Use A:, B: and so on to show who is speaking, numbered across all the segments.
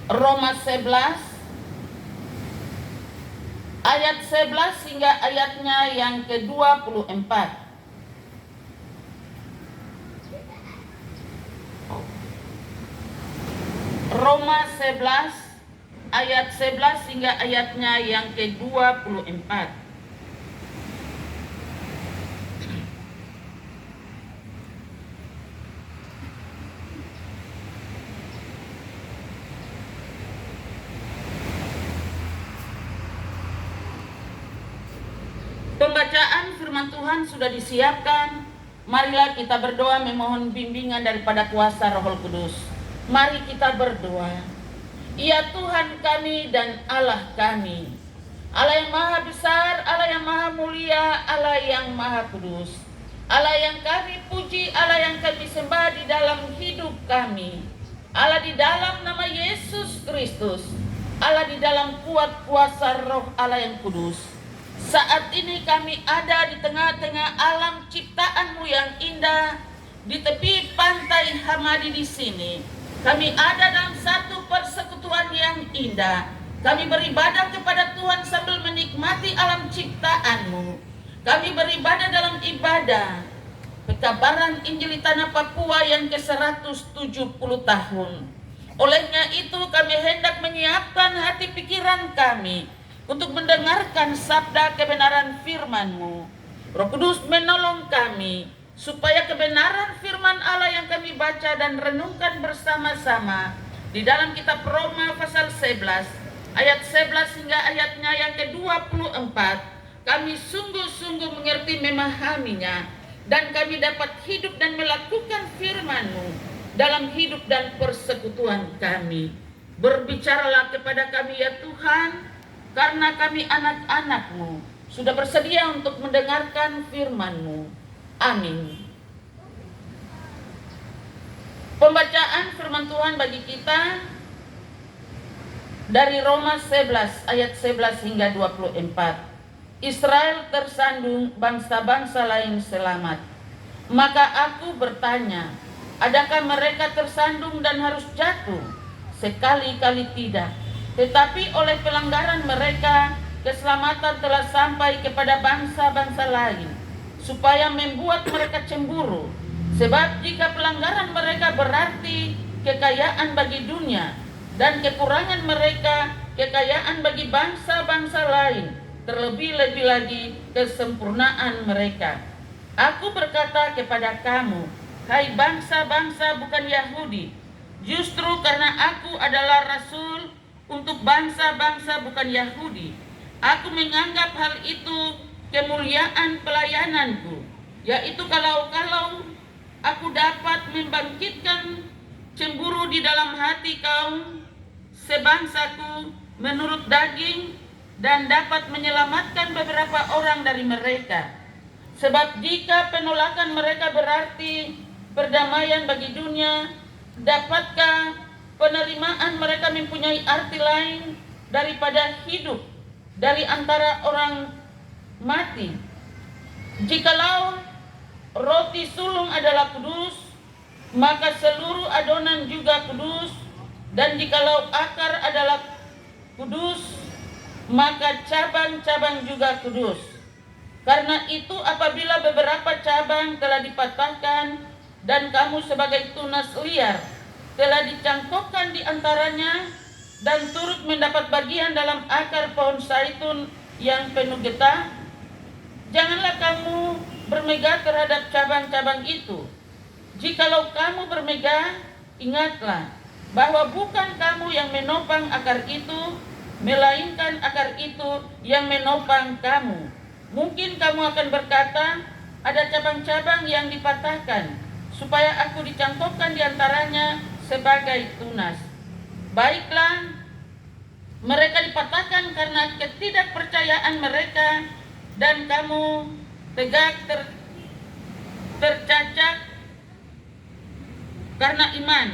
A: Roma 11 ayat 11 hingga ayatnya yang ke-24. Roma 11 ayat 11 hingga ayatnya yang ke-24. Pembacaan firman Tuhan sudah disiapkan. Marilah kita berdoa memohon bimbingan daripada kuasa Roh Kudus. Mari kita berdoa. Ya Tuhan kami dan Allah kami, Allah yang maha besar, Allah yang maha mulia, Allah yang maha kudus, Allah yang kami puji, Allah yang kami sembah di dalam hidup kami, Allah di dalam nama Yesus Kristus, Allah di dalam kuat kuasa Roh Allah yang kudus. Saat ini kami ada di tengah-tengah alam ciptaan-Mu yang indah, di tepi pantai Hamadi di sini. Kami ada dalam satu persekutuan yang indah. Kami beribadah kepada Tuhan sambil menikmati alam ciptaan-Mu. Kami beribadah dalam ibadah pekabaran Injil di tanah Papua yang ke-170 tahun. Olehnya itu kami hendak menyiapkan hati pikiran kami untuk mendengarkan sabda kebenaran firman-Mu. Roh Kudus menolong kami supaya kebenaran firman Allah yang kami baca dan renungkan bersama-sama di dalam kitab Roma pasal 11 ayat 11 hingga ayatnya yang ke-24 kami sungguh-sungguh mengerti memahaminya dan kami dapat hidup dan melakukan firman-Mu dalam hidup dan persekutuan kami. Berbicaralah kepada kami ya Tuhan, karena kami anak-anak-Mu sudah bersedia untuk mendengarkan firman-Mu. Amin. Pembacaan firman Tuhan bagi kita dari Roma 11 ayat 11 hingga 24. Israel tersandung, bangsa-bangsa lain selamat. Maka aku bertanya, adakah mereka tersandung dan harus jatuh? Sekali-kali tidak. Tetapi oleh pelanggaran mereka, keselamatan telah sampai kepada bangsa-bangsa lain, supaya membuat mereka cemburu. Sebab jika pelanggaran mereka berarti kekayaan bagi dunia, dan kekurangan mereka kekayaan bagi bangsa-bangsa lain, terlebih-lebih lagi kesempurnaan mereka. Aku berkata kepada kamu, hai bangsa-bangsa bukan Yahudi, justru karena aku adalah rasul untuk bangsa-bangsa bukan Yahudi, aku menganggap hal itu kemuliaan pelayananku, yaitu kalau aku dapat membangkitkan cemburu di dalam hati kaum sebangsaku menurut daging dan dapat menyelamatkan beberapa orang dari mereka. Sebab jika penolakan mereka berarti perdamaian bagi dunia, dapatkah penerimaan mereka mempunyai arti lain daripada hidup dari antara orang mati? Jikalau roti sulung adalah kudus, maka seluruh adonan juga kudus, dan jikalau akar adalah kudus, maka cabang-cabang juga kudus. Karena itu apabila beberapa cabang telah dipatahkan dan kamu sebagai tunas liar telah dicangkokkan di antaranya dan turut mendapat bagian dalam akar pohon zaitun yang penuh getah, janganlah kamu bermegah terhadap cabang-cabang itu. Jikalau kamu bermegah, ingatlah bahwa bukan kamu yang menopang akar itu, melainkan akar itu yang menopang kamu. Mungkin kamu akan berkata, ada cabang-cabang yang dipatahkan, supaya aku dicangkokkan di antaranya sebagai tunas. Baiklah, mereka dipatahkan karena ketidakpercayaan mereka, dan kamu tegak tercacat karena iman.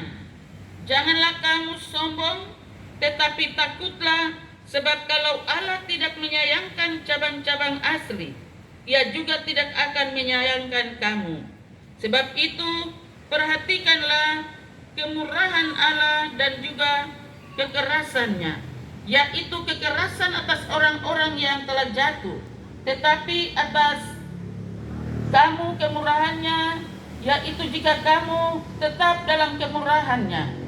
A: Janganlah kamu sombong, tetapi takutlah, sebab kalau Allah tidak menyayangkan cabang-cabang asli, Ia juga tidak akan menyayangkan kamu. Sebab itu, perhatikanlah kemurahan Allah dan juga kekerasannya, yaitu kekerasan atas orang-orang yang telah jatuh, tetapi atas kamu kemurahannya, yaitu jika kamu tetap dalam kemurahannya.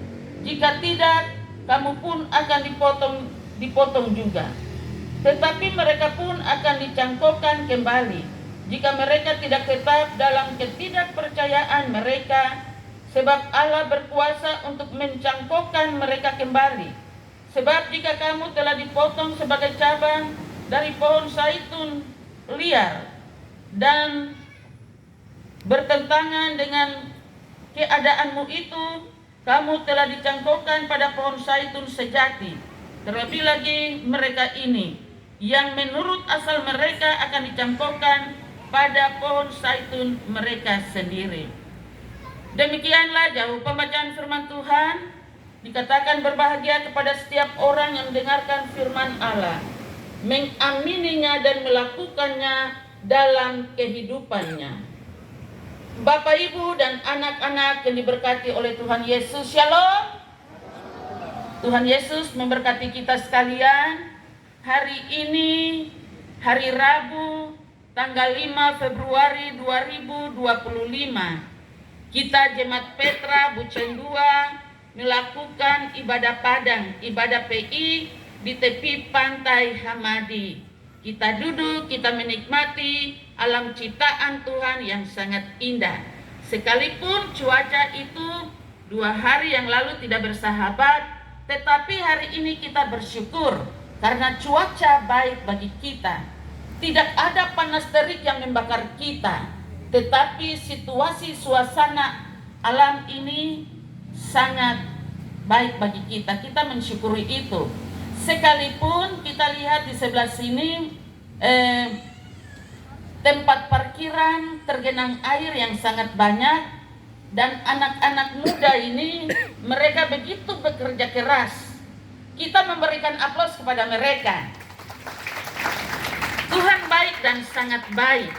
A: Jika tidak, kamu pun akan dipotong juga. Tetapi mereka pun akan dicangkokkan kembali, jika mereka tidak tetap dalam ketidakpercayaan mereka, sebab Allah berkuasa untuk mencangkokkan mereka kembali. Sebab jika kamu telah dipotong sebagai cabang dari pohon zaitun liar dan bertentangan dengan keadaanmu itu, kamu telah dicangkokkan pada pohon zaitun sejati. Terlebih lagi mereka ini, yang menurut asal mereka akan dicangkokkan pada pohon zaitun mereka sendiri. Demikianlah jauh pembacaan firman Tuhan. Dikatakan berbahagia kepada setiap orang yang mendengarkan firman Allah, mengamininya dan melakukannya dalam kehidupannya. Bapak, Ibu, dan anak-anak yang diberkati oleh Tuhan Yesus, Shalom. Tuhan Yesus memberkati kita sekalian. Hari ini, hari Rabu, tanggal 5 Februari 2025, kita Jemaat Petra Bucen 2 melakukan ibadah padang, ibadah PI di tepi pantai Hamadi. Kita duduk, kita menikmati alam ciptaan Tuhan yang sangat indah. Sekalipun cuaca itu 2 hari yang lalu tidak bersahabat, tetapi hari ini kita bersyukur karena cuaca baik bagi kita. Tidak ada panas terik yang membakar kita, tetapi situasi suasana alam ini sangat baik bagi kita. Kita mensyukuri itu. Sekalipun kita lihat di sebelah sini tempat parkiran tergenang air yang sangat banyak, dan anak-anak muda ini mereka begitu bekerja keras. Kita memberikan aplaus kepada mereka. Tuhan baik dan sangat baik.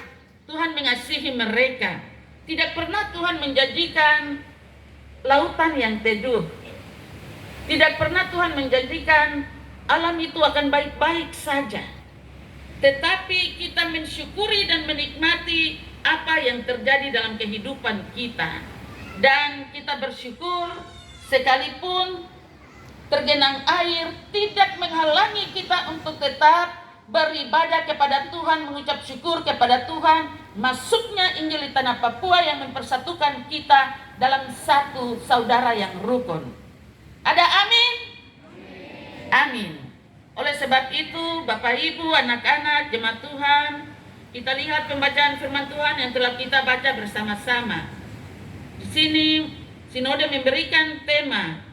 A: Tuhan mengasihi mereka. Tidak pernah Tuhan menjanjikan lautan yang teduh. Tidak pernah Tuhan menjanjikan alam itu akan baik-baik saja. Tetapi kita mensyukuri dan menikmati apa yang terjadi dalam kehidupan kita. Dan kita bersyukur sekalipun tergenang air tidak menghalangi kita untuk tetap beribadah kepada Tuhan, mengucap syukur kepada Tuhan. Masuknya Injil di tanah Papua yang mempersatukan kita dalam satu saudara yang rukun. Ada amin? Amin. Oleh sebab itu, Bapak, Ibu, anak-anak, jemaat Tuhan, kita lihat pembacaan firman Tuhan yang telah kita baca bersama-sama. Di sini, Sinode memberikan tema,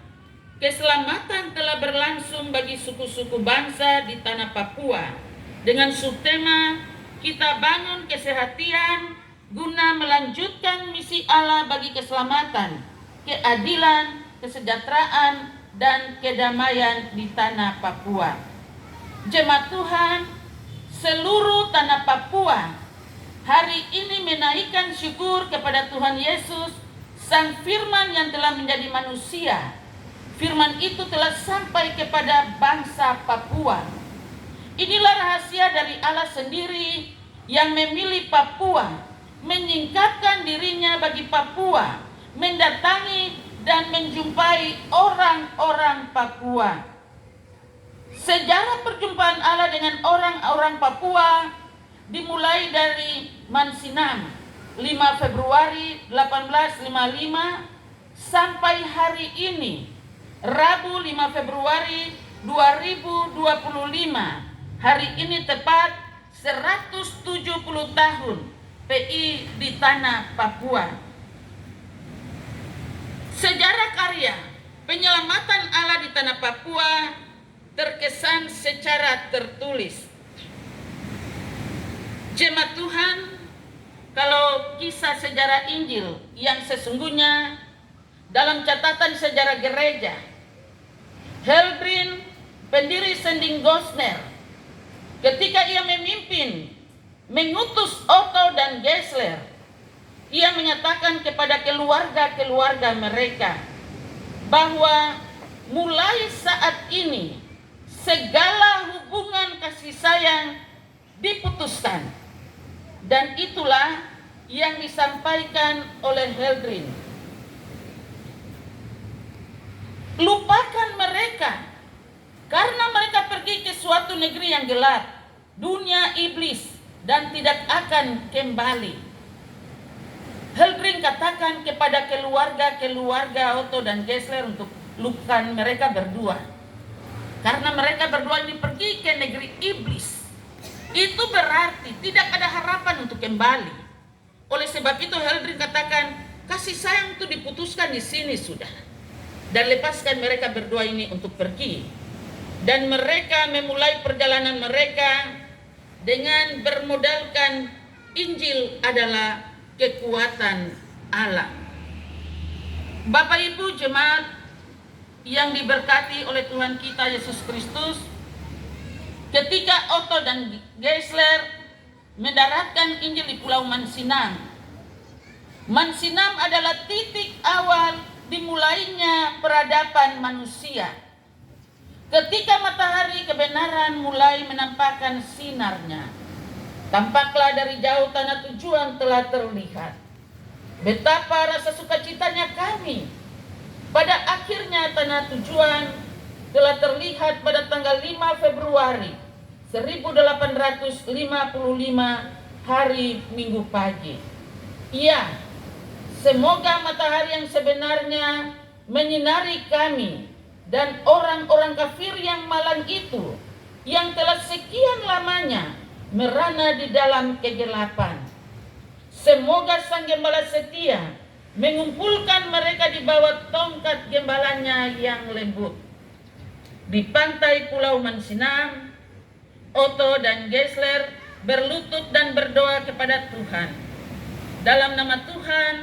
A: keselamatan telah berlangsung bagi suku-suku bangsa di tanah Papua, dengan subtema, kita bangun kesehatian guna melanjutkan misi Allah bagi keselamatan, keadilan, kesejahteraan, dan kedamaian di tanah Papua. Jemaat Tuhan, seluruh tanah Papua hari ini menaikkan syukur kepada Tuhan Yesus, Sang Firman yang telah menjadi manusia. Firman itu telah sampai kepada bangsa Papua. Inilah rahasia dari Allah sendiri yang memilih Papua, menyingkapkan dirinya bagi Papua, mendatangi dan menjumpai orang-orang Papua. Sejarah perjumpaan Allah dengan orang-orang Papua dimulai dari Mansinam 5 Februari 1855 sampai hari ini Rabu 5 Februari 2025. Hari ini tepat 170 tahun PI di tanah Papua. Sejarah karya penyelamatan Allah di tanah Papua terkesan secara tertulis. Jemaat Tuhan, kalau kisah sejarah Injil yang sesungguhnya dalam catatan sejarah gereja, Helbrin, pendiri Sending Gosner, ketika ia memimpin, mengutus Otto dan Gessler, ia menyatakan kepada keluarga-keluarga mereka bahwa mulai saat ini segala hubungan kasih sayang diputuskan. Dan itulah yang disampaikan oleh Heldring. Lupakan mereka, karena mereka pergi ke suatu negeri yang gelap, dunia iblis, dan tidak akan kembali. Heldring katakan kepada keluarga Otto dan Geisler untuk lupakan mereka berdua, karena mereka berdua ini pergi ke negeri iblis. Itu berarti tidak ada harapan untuk kembali. Oleh sebab itu Heldring katakan, kasih sayang itu diputuskan di sini sudah. Dan lepaskan mereka berdua ini untuk pergi. Dan mereka memulai perjalanan mereka dengan bermodalkan Injil adalah kekuatan Allah. Bapak Ibu jemaat yang diberkati oleh Tuhan kita Yesus Kristus, ketika Otto dan Geisler mendaratkan Injil di Pulau Mansinam. Mansinam adalah titik awal dimulainya peradaban manusia. Ketika matahari kebenaran mulai menampakkan sinarnya, tampaklah dari jauh tanah tujuan telah terlihat. Betapa rasa sukacitanya kami. Pada akhirnya tanah tujuan telah terlihat pada tanggal 5 Februari 1855 hari Minggu pagi. Ya, semoga matahari yang sebenarnya menyinari kami dan orang-orang kafir yang malang itu, yang telah sekian lamanya merana di dalam kegelapan. Semoga Sang Gembala setia mengumpulkan mereka di bawah tongkat gembalanya yang lembut. Di pantai Pulau Mansinam, Otto dan Geisler berlutut dan berdoa kepada Tuhan. Dalam nama Tuhan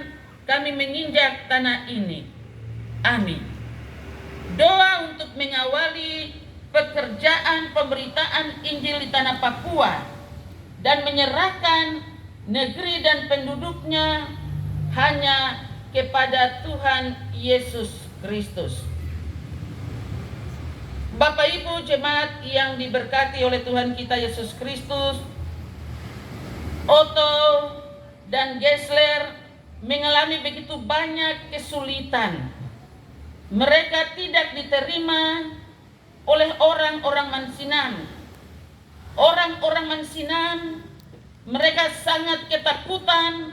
A: kami menginjak tanah ini. Amin. Doa untuk mengawali pekerjaan pemberitaan Injil di tanah Papua dan menyerahkan negeri dan penduduknya hanya kepada Tuhan Yesus Kristus. Bapak Ibu jemaat yang diberkati oleh Tuhan kita Yesus Kristus, Otto dan Geisler mengalami begitu banyak kesulitan. Mereka tidak diterima oleh orang-orang Mansinam. Orang-orang Mansinam, mereka sangat ketakutan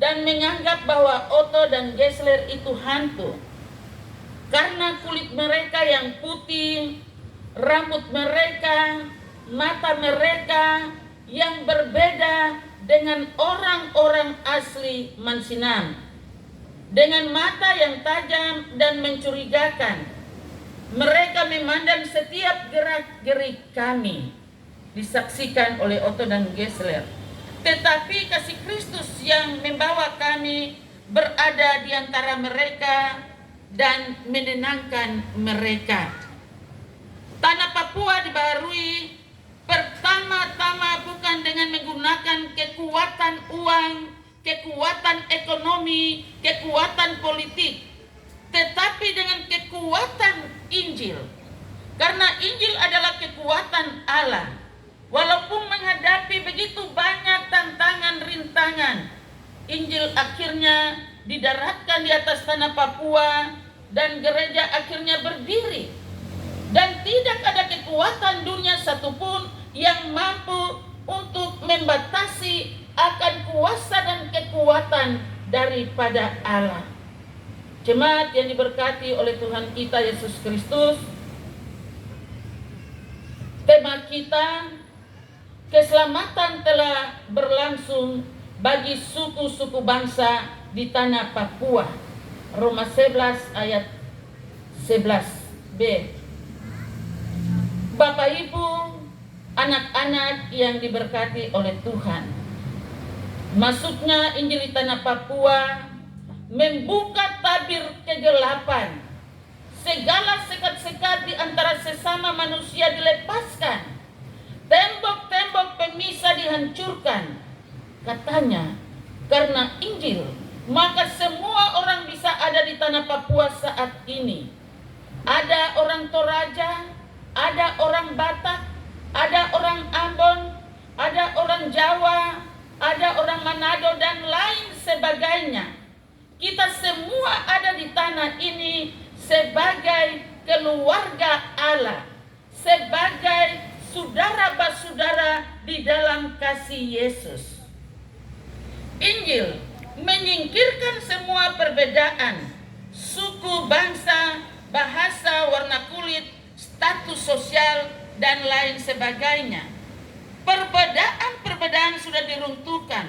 A: dan menganggap bahwa Otto dan Geisler itu hantu. Karena kulit mereka yang putih, rambut mereka, mata mereka yang berbeda dengan orang-orang asli Mansinam. Dengan mata yang tajam dan mencurigakan, mereka memandang setiap gerak-gerik kami, disaksikan oleh Otto dan Geisler. Tetapi kasih Kristus yang membawa kami berada di antara mereka dan menenangkan mereka. Tanah Papua dibaharui pertama-tama bukan dengan menggunakan kekuatan uang, kekuatan ekonomi, kekuatan politik, tetapi dengan kekuatan Injil. Karena Injil adalah kekuatan Allah. Walaupun menghadapi begitu banyak tantangan, rintangan, Injil akhirnya didaratkan di atas tanah Papua dan gereja akhirnya berdiri. Dan tidak ada kekuatan dunia satupun yang mampu untuk membatasi akan kuasa dan kekuatan daripada Allah. Jemaat yang diberkati oleh Tuhan kita Yesus Kristus, tema kita, keselamatan telah berlangsung bagi suku-suku bangsa di tanah Papua. Roma 11 ayat 11b. Bapak Ibu, anak-anak yang diberkati oleh Tuhan, masuknya Injil di tanah Papua membuka tabir kegelapan. Segala sekat-sekat di antara sesama manusia dilepaskan. Tembok-tembok pemisah dihancurkan. Katanya, karena Injil, maka semua orang bisa ada di tanah Papua saat ini. Ada ada orang Batak, ada orang Ambon, ada orang Jawa, ada orang Manado dan lain sebagainya. Kita semua ada di tanah ini sebagai keluarga Allah, sebagai saudara bersaudara di dalam kasih Yesus. Injil menyingkirkan semua perbedaan suku, bangsa, bahasa, warna kulit, status sosial, dan lain sebagainya. Perbedaan-perbedaan sudah diruntuhkan.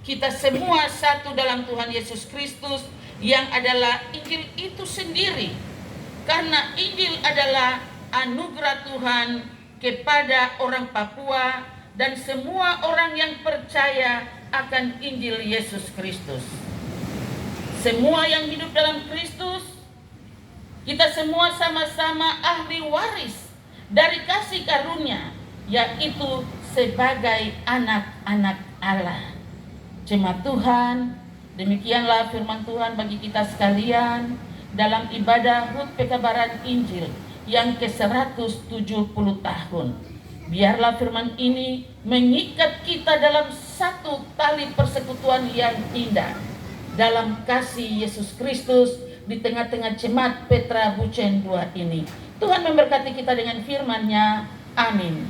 A: Kita semua satu dalam Tuhan Yesus Kristus yang adalah Injil itu sendiri. Karena Injil adalah anugerah Tuhan kepada orang Papua dan semua orang yang percaya akan Injil Yesus Kristus. Semua yang hidup dalam Kristus, kita semua sama-sama ahli waris dari kasih karunia, yaitu sebagai anak-anak Allah. Jemaat Tuhan, demikianlah firman Tuhan bagi kita sekalian dalam ibadah HUT pekabaran Injil yang ke-170 tahun. Biarlah firman ini mengikat kita dalam satu tali persekutuan yang indah dalam kasih Yesus Kristus di tengah-tengah jemaat Petra Bucen 2 ini. Tuhan memberkati kita dengan firman-Nya. Amin.